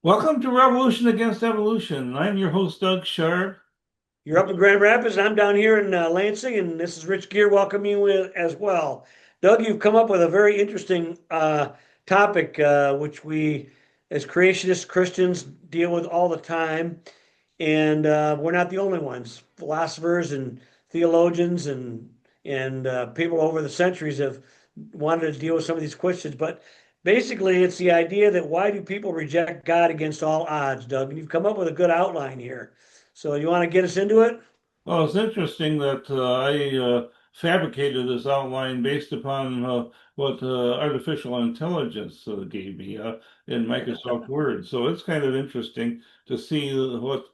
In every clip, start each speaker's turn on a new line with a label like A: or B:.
A: Welcome to Revolution Against Evolution. I'm your host, Doug Sharp.
B: You're up in Grand Rapids, and I'm down here in Lansing, and this is Rich Gear welcoming you as well. Doug, you've come up with a very interesting topic, which we, as creationist Christians, deal with all the time, and we're not the only ones. Philosophers and theologians and people over the centuries have wanted to deal with some of these questions, but basically, it's the idea that why do people reject God against all odds, Doug? And you've come up with a good outline here. So you want to get us into it?
A: Well, it's interesting that I fabricated this outline based upon what artificial intelligence gave me in Microsoft Word. So it's kind of interesting to see what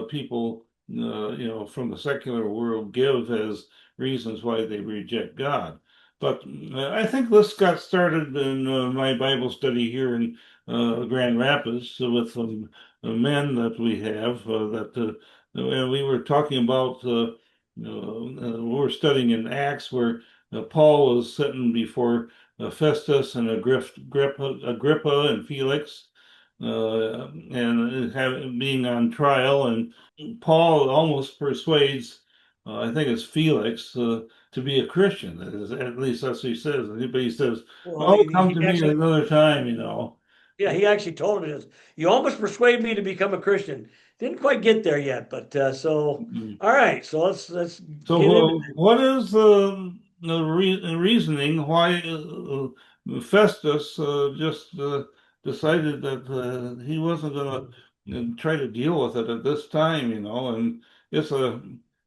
A: people, from the secular world give as reasons why they reject God. But I think this got started in my Bible study here in Grand Rapids with some men that we have that we were talking about, we were studying in Acts where Paul was sitting before Festus and Agrippa and Felix, and being on trial. And Paul almost persuades, I think it's Felix, to be a Christian. At least that's what he says. But he says,
B: Well,
A: "Oh, come
B: he
A: to me
B: actually,
A: another time."
B: yeah, he actually told him this. You almost persuade me to become a Christian. Didn't quite get there yet, but all right. So let's
A: So,
B: get into.
A: what is the reasoning why Festus just decided that he wasn't going to try to deal with it at this time, And it's a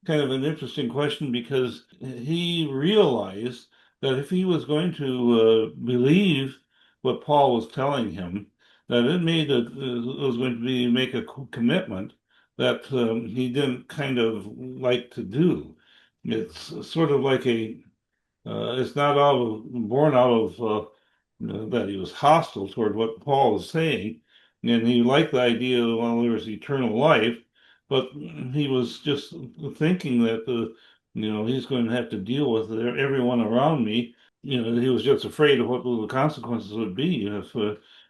A: kind of an interesting question because he realized that if he was going to believe what Paul was telling him, that it was going to be make a commitment that he didn't kind of like to do. It's sort of like it's not born out of that he was hostile toward what Paul was saying, and he liked the idea well there was eternal life, but he was just thinking that he's going to have to deal with everyone around me. He was just afraid of what the consequences would be if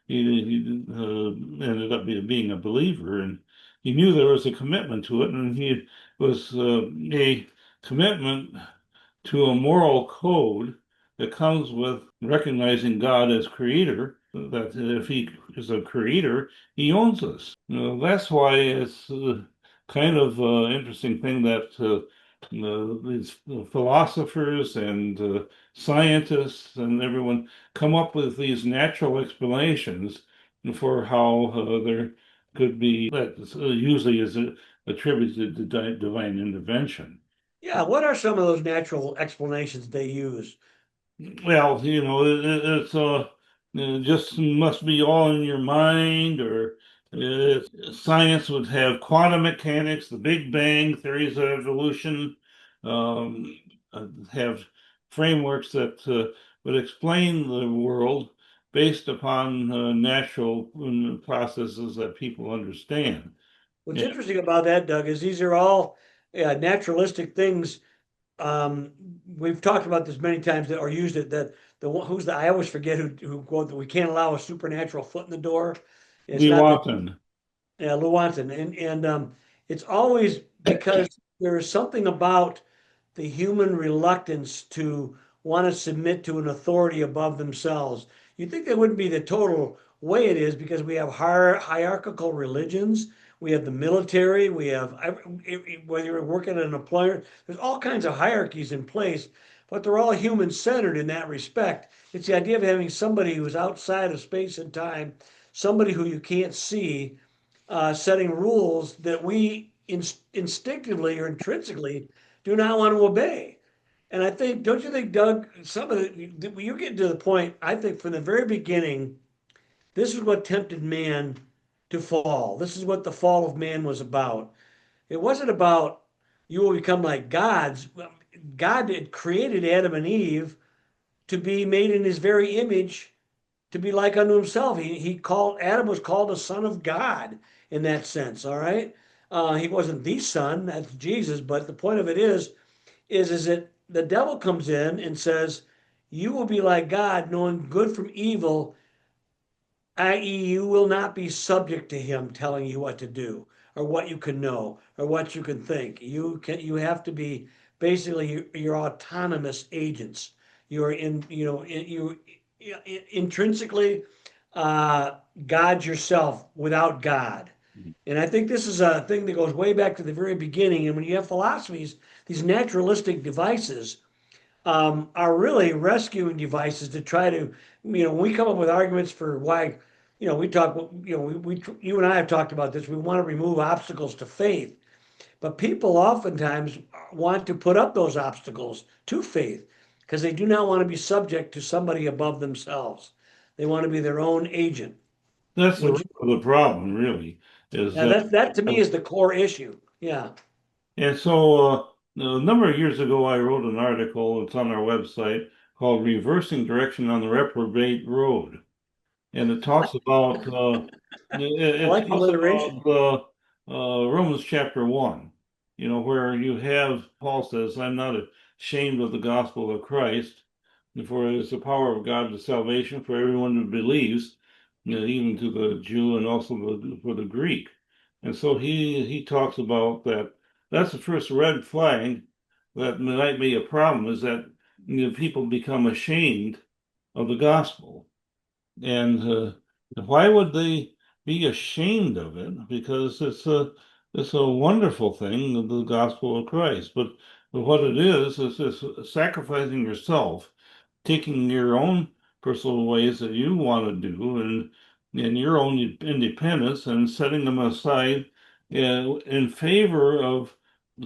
A: he ended up being a believer, and he knew there was a commitment to it, and he was a commitment to a moral code that comes with recognizing God as creator, that if he is a creator, he owns us. That's why it's kind of interesting thing that these philosophers and scientists and everyone come up with these natural explanations for how there could be that usually is attributed to divine intervention.
B: Yeah, what are some of those natural explanations they use?
A: Well, it's it just must be all in your mind, or science would have quantum mechanics, the Big Bang, theories of evolution, um, have frameworks that would explain the world based upon natural processes that people understand.
B: What's
A: Yeah,
B: interesting about that, Doug, is these are all naturalistic things. We've talked about this many times that or used it that the one who's the I always forget who quote that we can't allow a supernatural foot in the door. It's
A: we
B: not the
A: often.
B: Lewontin, and it's always because there is something about the human reluctance to want to submit to an authority above themselves. You'd think that wouldn't be the total way it is because we have hierarchical religions, we have the military, we have whether you're working at an employer, there's all kinds of hierarchies in place, but they're all human centered in that respect. It's the idea of having somebody who's outside of space and time, somebody who you can't see, setting rules that we instinctively or intrinsically do not want to obey. And I think, don't you think, Doug, some of the, you're getting to the point, I think from the very beginning, this is what tempted man to fall. This is what the fall of man was about. It wasn't about you will become like gods. God had created Adam and Eve to be made in his very image, to be like unto himself. He called Adam was called a son of God in that sense. All right, he wasn't the son, that's Jesus. But the point of it is that the devil comes in and says, "You will be like God, knowing good from evil." i.e., you will not be subject to him telling you what to do or what you can know or what you can think. You have to be basically you're autonomous agents. You're in you know in, you intrinsically God yourself without God. And I think this is a thing that goes way back to the very beginning. And when you have philosophies, these naturalistic devices are really rescuing devices to try to, when we come up with arguments for why, we talk, you and I have talked about this. We want to remove obstacles to faith, but people oftentimes want to put up those obstacles to faith because they do not want to be subject to somebody above themselves. They want to be their own agent,
A: That's the root
B: which
A: of the problem, really, is
B: now
A: that.
B: that to me is the core issue. Yeah.
A: And so a number of years ago, I wrote an article, it's on our website, called Reversing Direction on the Reprobate Road. And it talks about
B: I like the alliteration.
A: Romans chapter 1, where you have Paul says, I'm not ashamed of the gospel of Christ, for it is the power of God to salvation for everyone who believes, even to the Jew and also for the Greek. And so he talks about that. That's the first red flag that might be a problem, is that people become ashamed of the gospel. And why would they be ashamed of it? Because it's a wonderful thing, the gospel of Christ. But what it is sacrificing yourself, taking your own personal ways that you want to do, and your own independence, and setting them aside in favor of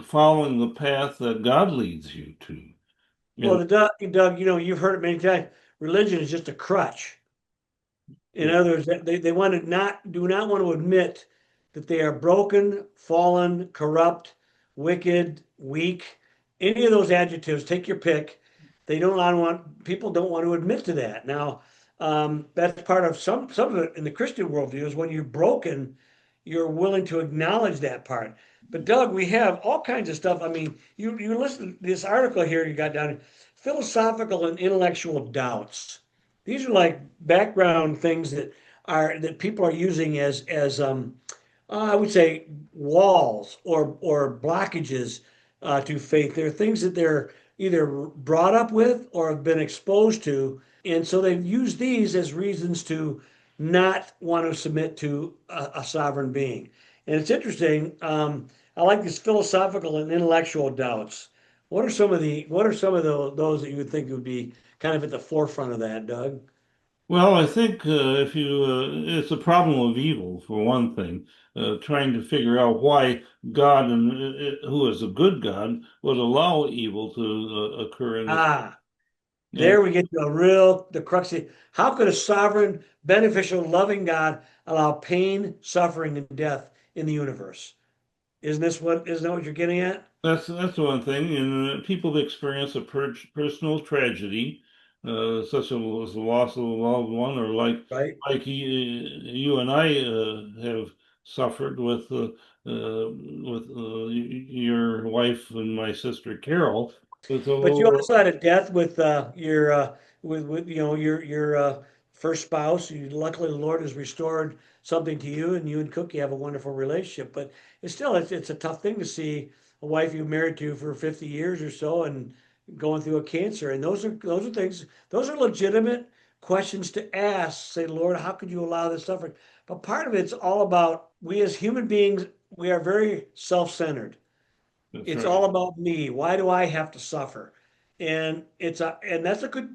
A: following the path that God leads you to.
B: Well,
A: And
B: Doug, you've heard it many times. Religion is just a crutch. In
A: yeah,
B: other words, they want to do not want to admit that they are broken, fallen, corrupt, wicked, weak, any of those adjectives, take your pick. They don't want people don't want to admit to that. Now, that's part of some of it in the Christian worldview is when you're broken, you're willing to acknowledge that part. But Doug, we have all kinds of stuff. I mean, you listen to this article here you got down, philosophical and intellectual doubts. These are like background things that people are using as I would say walls or blockages to faith. They're things that they're either brought up with or have been exposed to, and so they've used these as reasons to not want to submit to a sovereign being. And it's interesting. I like these philosophical and intellectual doubts. What are some of those that you would think would be kind of at the forefront of that, Doug?
A: well, I think if it's a problem of evil for one thing, trying to figure out why God, who is a good God, would allow evil to occur in this.
B: Ah,
A: And
B: there we get to the crux of it. How could a sovereign, beneficial, loving God allow pain, suffering, and death in the universe? Isn't that what you're getting at?
A: that's one thing. And people experience a personal tragedy, such as the loss of a loved one, or
B: Right?
A: you and I have suffered with your wife and my sister Carol. With a
B: But you
A: little,
B: also had a death with your with your first spouse. Luckily, the Lord has restored something to you, and you and Cookie have a wonderful relationship. But it's a tough thing to see a wife you married to for 50 years or so and going through a cancer. And those are things. Those are legitimate questions to ask. Say, Lord, how could you allow this suffering? But part of it's all about we as human beings. We are very self-centered.
A: that's
B: It's
A: right.
B: all about me. Why do I have to suffer? And that's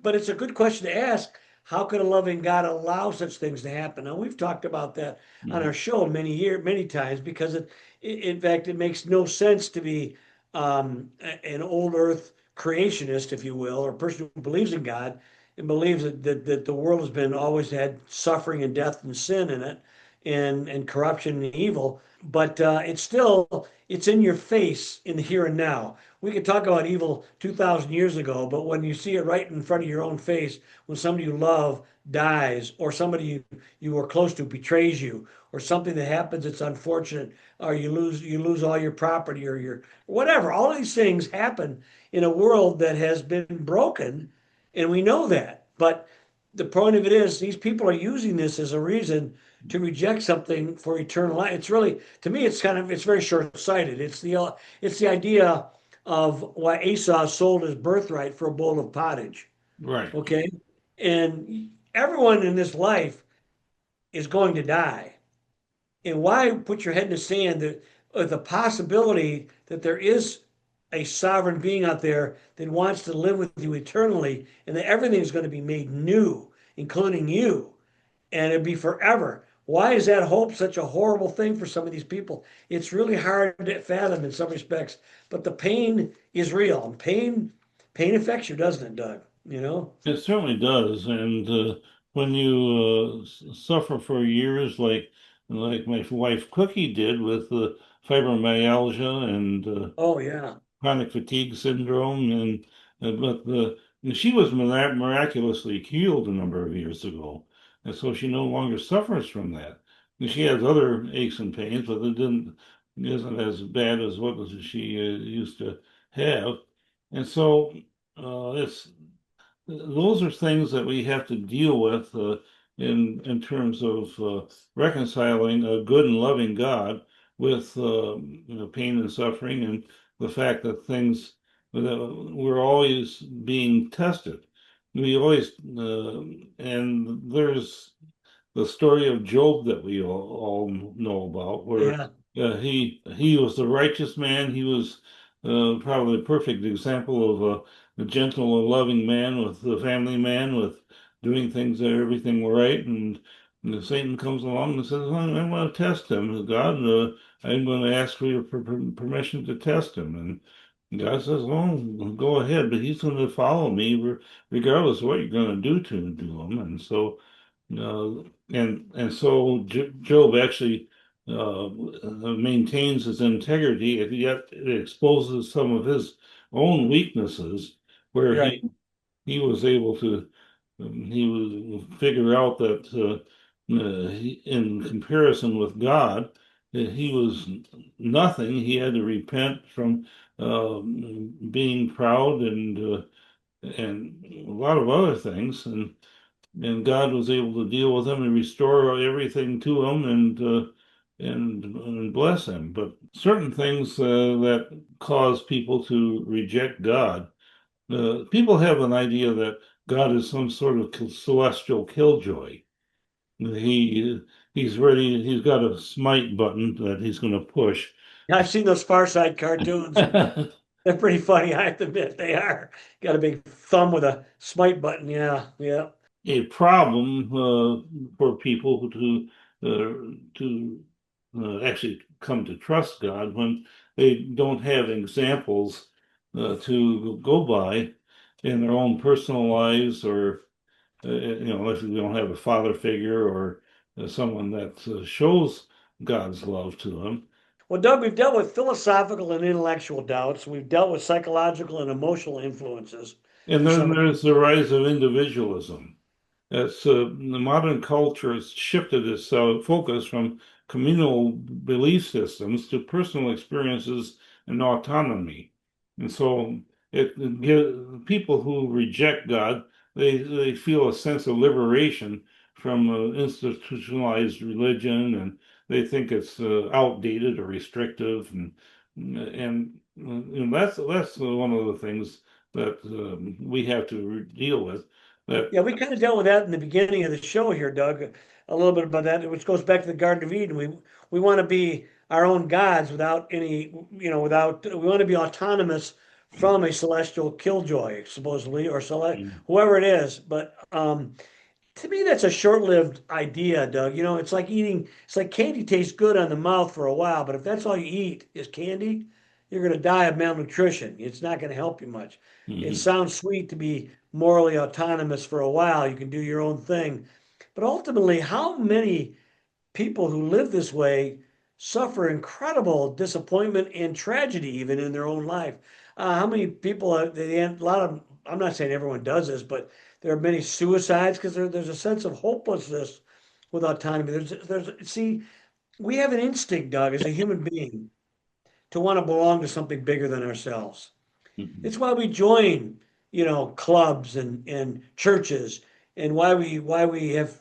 B: but it's a good question to ask. How could a loving God allow such things to happen? Now we've talked about that on
A: Mhm.
B: our show many times because in fact, it makes no sense to be an old earth creationist, if you will, or a person who believes in God and believes that the world has been always had suffering and death and sin in it and corruption and evil. But it's in your face in the here and now. We could talk about evil 2,000 years ago, but when you see it right in front of your own face, when somebody you love dies, or somebody you were close to betrays you, or something that happens that's unfortunate, or you lose all your property or your whatever, all of these things happen in a world that has been broken, and we know that. But the point of it is these people are using this as a reason to reject something for eternal life. It's really, to me, it's very short-sighted. It's the idea of why Esau sold his birthright for a bowl of pottage.
A: Right.
B: Okay, and everyone in this life is going to die. And why put your head in the sand that the possibility that there is a sovereign being out there that wants to live with you eternally and that everything is going to be made new, including you, and it'd be forever. Why is that hope such a horrible thing for some of these people? It's really hard to fathom in some respects, but the pain is real. And pain affects you, doesn't it, Doug? You know?
A: It certainly does. And when you suffer for years, like my wife Cookie did with fibromyalgia and
B: Oh yeah.
A: chronic fatigue syndrome, and but she was miraculously healed a number of years ago, and so she no longer suffers from that. And she has other aches and pains, but it didn't isn't as bad as what she used to have, and so it's those are things that we have to deal with in terms of reconciling a good and loving God with pain and suffering, and the fact that things that we're always being tested. We always and there's the story of Job that we all know about, where
B: Yeah.
A: he was the righteous man. He was probably a perfect example of a gentle and loving man, with a family man, with doing things that everything were right. And Satan comes along and says, well, I want to test him. God, I'm going to ask for your permission to test him. And God says, well, go ahead, but he's going to follow me regardless of what you're going to do him. And so and so Job actually maintains his integrity, and yet it exposes some of his own weaknesses, where
B: Right.
A: he was able to he was figure out that in comparison with God, that he was nothing. He had to repent from being proud and a lot of other things, and God was able to deal with him and restore everything to him and bless him. But certain things that cause people to reject God, people have an idea that God is some sort of celestial killjoy. He he's ready. He's got a smite button that he's going to push.
B: I've seen those Far Side cartoons. They're pretty funny, I have to admit. They are. Got a big thumb with a smite button. Yeah. Yeah.
A: A problem for people to actually come to trust God when they don't have examples to go by in their own personal lives, or if they don't have a father figure or someone that shows God's love to them.
B: Well, Doug, we've dealt with philosophical and intellectual doubts. We've dealt with psychological and emotional influences
A: And
B: to
A: then
B: some
A: there's the rise of individualism. As the modern culture has shifted its focus from communal belief systems to personal experiences and autonomy. And so it gives people who reject God, they feel a sense of liberation from institutionalized religion, and they think it's outdated or restrictive, and that's one of the things that we have to deal with. That
B: Yeah, we kind of dealt with that in the beginning of the show here, Doug. A little bit about that, which goes back to the Garden of Eden. We want to be our own gods without any, without we want to be autonomous from a celestial killjoy, supposedly, or whoever it is. But to me, that's a short-lived idea, Doug. It's like candy tastes good on the mouth for a while, but if that's all you eat is candy, you're going to die of malnutrition. It's not going to help you much. It
A: Mhm.
B: sounds sweet to be morally autonomous for a while. You can do your own thing. But ultimately, how many people who live this way suffer incredible disappointment and tragedy even in their own life? How many people, a lot of, I'm not saying everyone does this, but there are many suicides because there's a sense of hopelessness with autonomy. See, we have an instinct, Doug, as a human being to want to belong to something bigger than ourselves.
A: Mhm.
B: It's why we join, clubs and churches and why we have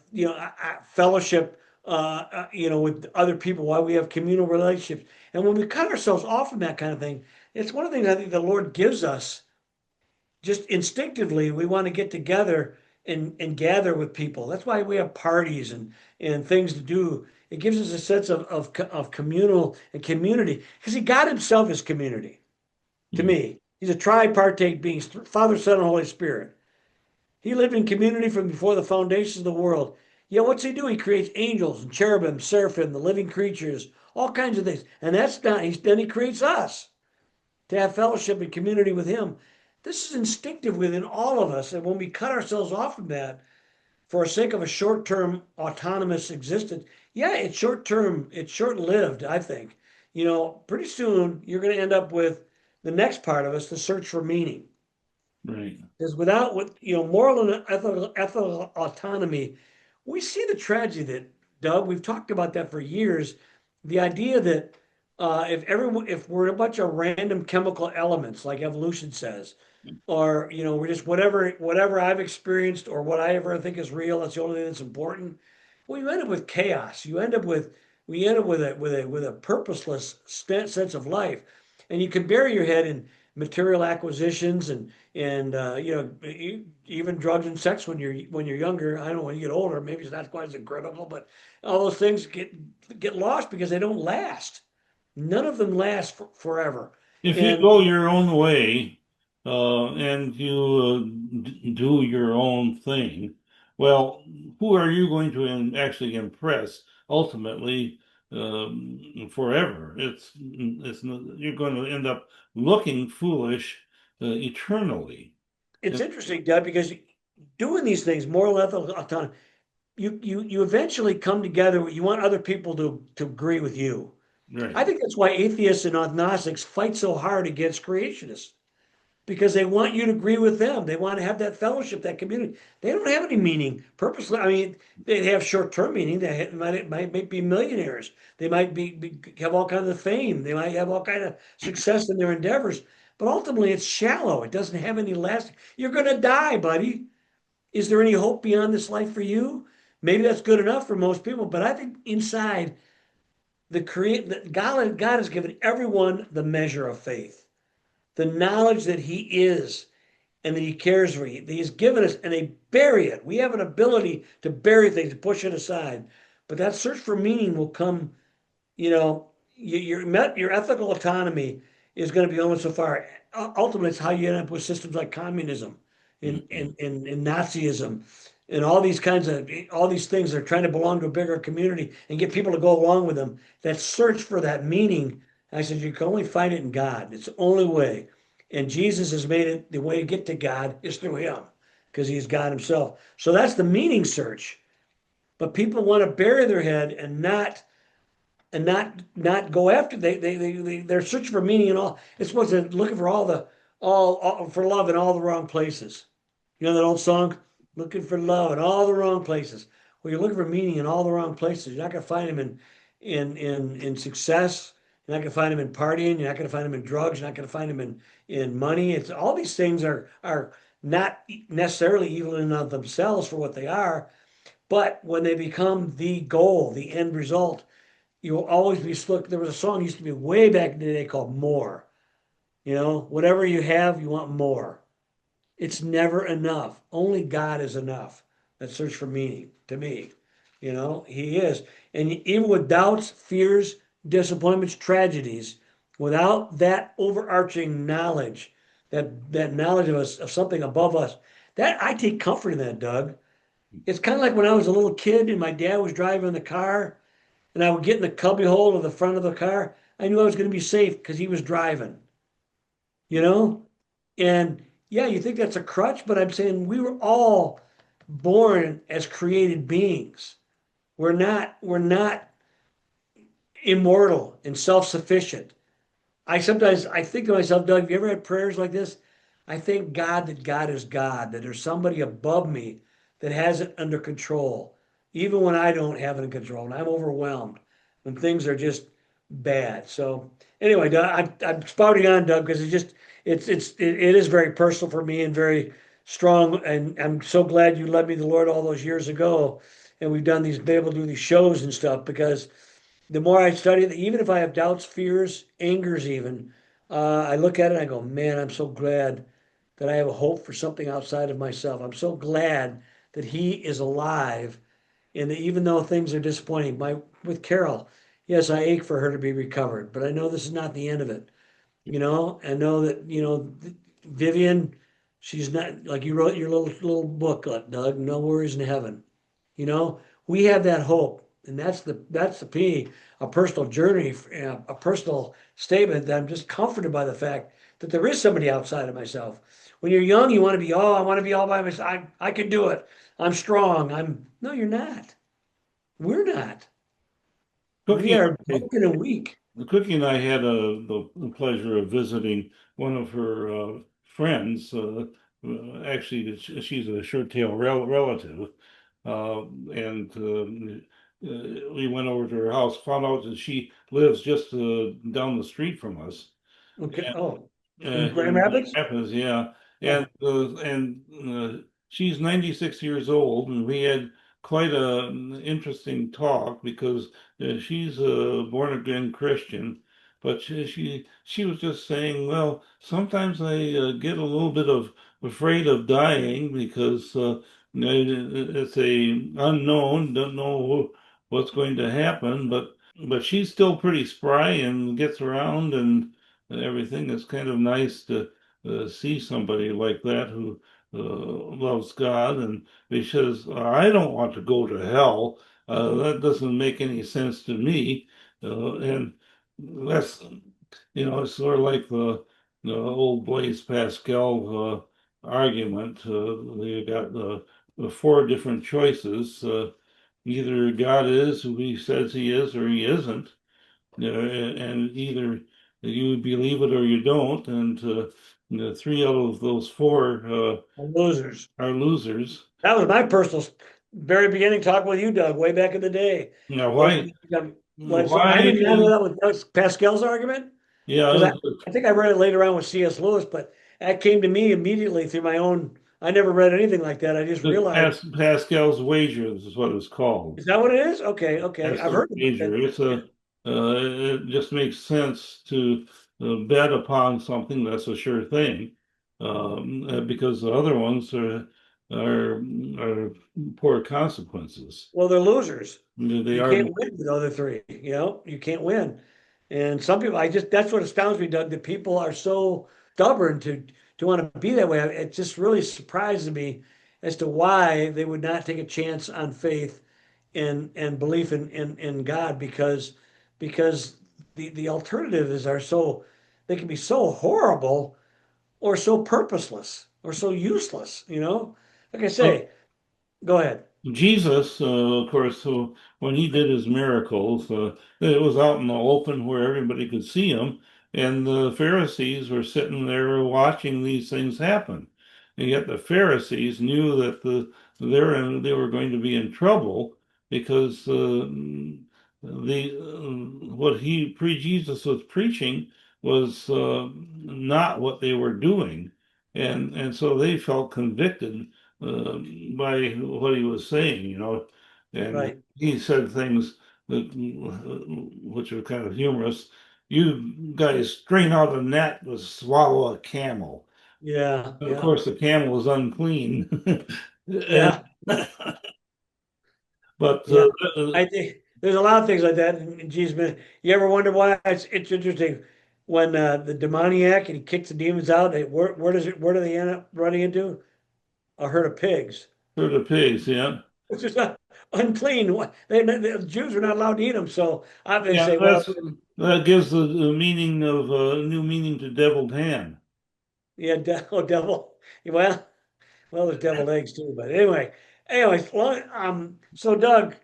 B: fellowship with other people, why we have communal relationships. And when we cut ourselves off from that kind of thing, it's one of the things I think the Lord gives us just instinctively. We want to get together and gather with people. That's why we have parties and things to do. It gives us a sense of communal and community, because God himself is community to
A: Mm.
B: me. He's a tripartite being, Father, Son, and Holy Spirit. He lived in community from before the foundations of the world. Yet what's he do? He creates angels and cherubim, seraphim, the living creatures, all kinds of things. And that's not, then he creates us to have fellowship and community with him. This is instinctive within all of us. And when we cut ourselves off from that for the sake of a short-term autonomous existence, yeah, it's short-term, it's short-lived, I think. Pretty soon you're going to end up with the next part of us, the search for meaning.
A: Right.
B: Because without moral and ethical autonomy, we see the tragedy that, Doug, we've talked about that for years. The idea that if we're a bunch of random chemical elements, like evolution says, or we're just whatever I've experienced or what I ever think is real, that's the only thing that's important. Well, you end up with chaos. We end up with a purposeless sense of life, and you can bury your head in material acquisitions and even drugs and sex when you're younger. I don't know, when you get older, maybe it's not quite as incredible, but all those things get lost because they don't last. None of them last forever.
A: If you
B: And
A: go your own way, and you do your own thing, well, who are you going to actually impress ultimately, forever? You're going to end up looking foolish, eternally.
B: it's interesting, Doug, because doing these things, moral, ethical autonomy, you eventually come together. You want other people to agree with you. I
A: Right.
B: think that's why atheists and agnostics fight so hard against creationists, because they want you to agree with them. They want to have that fellowship, that community. They don't have any meaning purposely. I mean, they have short-term meaning. They might be millionaires. They might have all kinds of fame. They might have all kind of success in their endeavors. But ultimately, it's shallow. It doesn't have any lasting. You're going to die, buddy. Is there any hope beyond this life for you? Maybe that's good enough for most people, but I think inside God has given everyone the measure of faith, the knowledge that He is and that He cares for you. That He's given us, and they bury it. We have an ability to bury things, to push it aside. But that search for meaning will come. Your ethical autonomy is going to be only so far. Ultimately, it's how you end up with systems like communism and,
A: Mhm.
B: and, and, and Nazism and all these things. They're trying to belong to a bigger community and get people to go along with them. That search for that meaning, I said, you can only find it in God. It's the only way. And Jesus has made it the way to get to God is through him, because he's God himself. So that's the meaning search. But people want to bury their head and not go after. They're searching for meaning and all. It's supposed to looking for all for love in all the wrong places. You know that old song, looking for love in all the wrong places. Well, you're looking for meaning in all the wrong places. You're not going to find them in success. You're not going to find them in partying. You're not going to find them in drugs. You're not going to find them in money. It's all these things are not necessarily evil in and of themselves for what they are, but when they become the goal, the end result, you will always be stuck. There was a song used to be way back in the day called More. Whatever you have, you want more. It's never enough. Only God is enough. That search for meaning to me. He is. And even with doubts, fears, disappointments, tragedies, without that overarching knowledge, that knowledge of us, of something above us, that I take comfort in that, Doug. It's kind of like when I was a little kid and my dad was driving the car and I would get in the cubby hole of the front of the car. I knew I was going to be safe because he was driving, you know? And yeah, you think that's a crutch, but I'm saying we were all born as created beings. We're not immortal and self-sufficient. I think to myself, Doug, have you ever had prayers like this? I thank God that God is God, that there's somebody above me that has it under control, even when I don't have it in control, and I'm overwhelmed, when things are just bad. So anyway, Doug, I'm spouting on, Doug, because it is very personal for me and very strong, and I'm so glad you led me to the Lord all those years ago, and we've done these, been able to do these shows and stuff because the more I study it, even if I have doubts, fears, angers, even, I look at it and I go, man, I'm so glad that I have a hope for something outside of myself. I'm so glad that He is alive, and that even though things are disappointing, my with Carol, yes, I ache for her to be recovered, but I know this is not the end of it. I know that, Vivian, she's not like you wrote your little booklet, Doug, No Worries in Heaven. You know, we have that hope, and that's the P, a personal journey, a personal statement that I'm just comforted by the fact that there is somebody outside of myself. When you're young, you want to be, oh, I want to be all by myself. I can do it. I'm strong. No, you're not. We're not. We
A: Cookie,
B: are broken and weak.
A: Cookie and I had the pleasure of visiting one of her friends. Actually, she's a short tail relative, and we went over to her house, found out that she lives just down the street from us.
B: Okay. Oh, in
A: Here
B: Grand
A: in Grand
B: Rapids?
A: Rapids, yeah,
B: Yeah.
A: and she's 96 years old, and we had quite a interesting talk because she's a born again Christian, but she was just saying, well, sometimes I get a little bit of afraid of dying because it's a unknown, don't know what's going to happen, but she's still pretty spry and gets around and everything. It's kind of nice to see somebody like that who loves God. And he says, I don't want to go to hell. That doesn't make any sense to me. And that's, it's sort of like the old Blaise Pascal argument. You got the four different choices. Either God is who he says he is or he isn't, and either you believe it or you don't, and three out of those four
B: Losers.
A: are losers.
B: That was my personal very beginning talk with you, Doug, way back in the day.
A: Now,
B: Was
A: why?
B: so I
A: Why?
B: didn't know that was Pascal's argument because
A: Yeah,
B: I think I read it later on with C.S. Lewis, but that came to me immediately through my own. I never read anything like that. I just
A: the
B: realized,
A: Pascal's wager is what it's called.
B: is that what it is? Okay, okay. I've
A: Pascal's
B: heard about
A: wager.
B: that.
A: It just makes sense to bet upon something that's a sure thing, because the other ones are poor consequences.
B: Well, they're losers.
A: They
B: You
A: are.
B: can't win with the other three. You can't win. And some people, that's what astounds me, Doug, that people are so stubborn to want to be that way. It just really surprises me as to why they would not take a chance on faith and belief in God because the alternatives are so they can be so horrible or so purposeless or so useless, Like I say, go ahead.
A: Jesus, of course, so when he did his miracles, it was out in the open where everybody could see him, and the Pharisees were sitting there watching these things happen. And yet the Pharisees knew that they were going to be in trouble because the what he pre-Jesus was preaching was not what they were doing, and so they felt convicted uh, by what he was saying, and
B: Right.
A: he said things that which are kind of humorous. You guys strain out a net to swallow a camel.
B: Yeah,
A: And of
B: yeah,
A: course, the camel is unclean. And,
B: yeah,
A: but
B: yeah. I think there's a lot of things like that. And geez, man, you ever wonder why it's interesting when the demoniac and he kicks the demons out? Where do they end up running into? A herd of pigs.
A: for the pigs, yeah.
B: It's just unclean. The Jews were not allowed to eat them. So they
A: Yeah,
B: say, well,
A: that gives the meaning of new meaning to deviled hand.
B: yeah, devil. Well, there's deviled eggs too. But anyway, so Doug,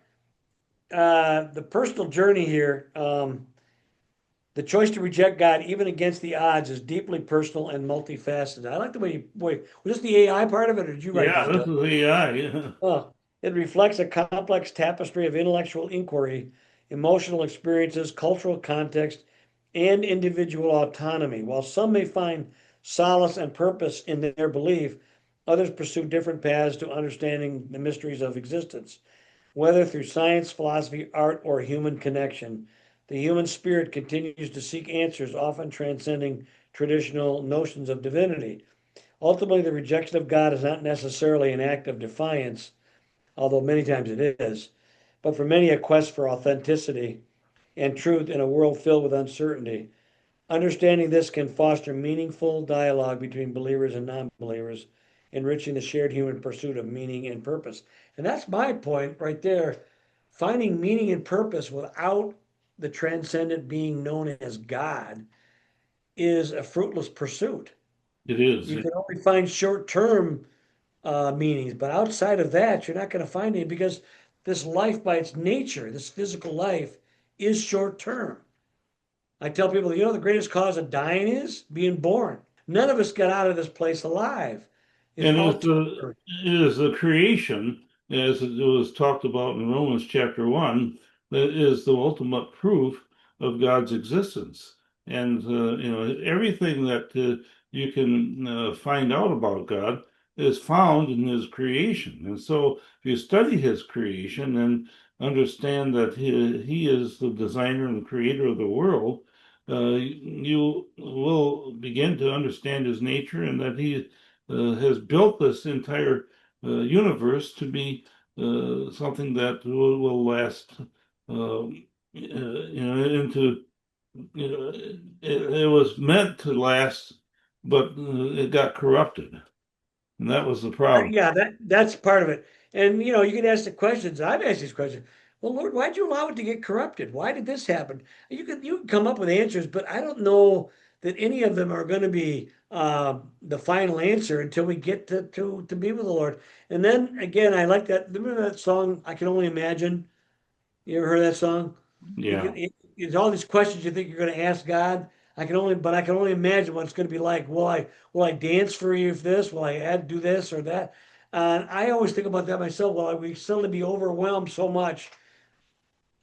B: the personal journey here. The choice to reject God, even against the odds, is deeply personal and multifaceted. I like the way was this the AI part of it, or did you write
A: Yeah,
B: this,
A: this
B: Doug?
A: is AI. Yeah.
B: Oh, it reflects a complex tapestry of intellectual inquiry, emotional experiences, cultural context, and individual autonomy. While some may find solace and purpose in their belief, Others pursue different paths to understanding the mysteries of existence, whether through science, philosophy, art, or human connection. The human spirit continues to seek answers, often transcending traditional notions of divinity. Ultimately, the rejection of God is not necessarily an act of defiance, although many times it is, but for many a quest for authenticity and truth in a world filled with uncertainty. Understanding this can foster meaningful dialogue between believers and non believers, enriching the shared human pursuit of meaning and purpose. And that's my point right there. Finding meaning and purpose without the transcendent being known as God is a fruitless pursuit.
A: It is.
B: You can only find short term meanings, but outside of that, you're not going to find any because this life, by its nature, this physical life, is short term. I tell people, the greatest cause of dying is being born. None of us got out of this place alive. It's
A: And
B: all
A: it
B: temporary.
A: is the creation, as it was talked about in Romans chapter 1, that is the ultimate proof of God's existence. And, everything that you can find out about God is found in his creation. And so if you study his creation and understand that he is the designer and the creator of the world, you will begin to understand his nature and that he has built this entire universe to be something that will last, into, it was meant to last, but it got corrupted. And that was the problem.
B: Yeah, that's part of it. And you can ask the questions. I've asked these questions. Well, Lord, why'd you allow it to get corrupted? Why did this happen? You can come up with answers, but I don't know that any of them are going to be the final answer until we get to be with the Lord. And then again, I like that. Remember that song, I Can Only Imagine? You ever heard that song?
A: Yeah.
B: It's all these questions you think you're going to ask God. But I can only imagine what it's going to be like. Will I dance for you for this? Will I do this or that? And I always think about that myself. Will we suddenly be overwhelmed so much,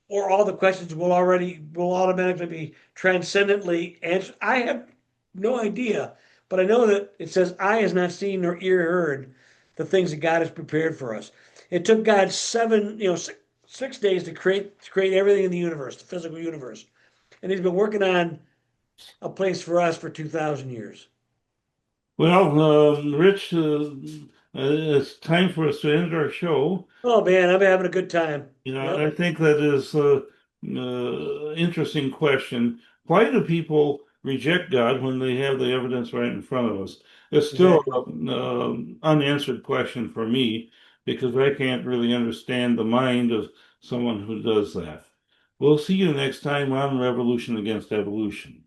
B: or all the questions will automatically be transcendently answered? I have no idea, but I know that it says, "Eye has not seen nor ear heard the things that God has prepared for us." It took God 6 days to create everything in the universe, the physical universe, and He's been working on a place for us for 2,000 years.
A: Well, Rich, it's time for us to end our show.
B: Oh man, I'm having a good time.
A: I
B: Yep,
A: think that is interesting question. Why do people reject God when they have the evidence right in front of us? It's still
B: exactly.
A: an unanswered question for me because I can't really understand the mind of someone who does that. We'll see you next time on Revolution Against Evolution.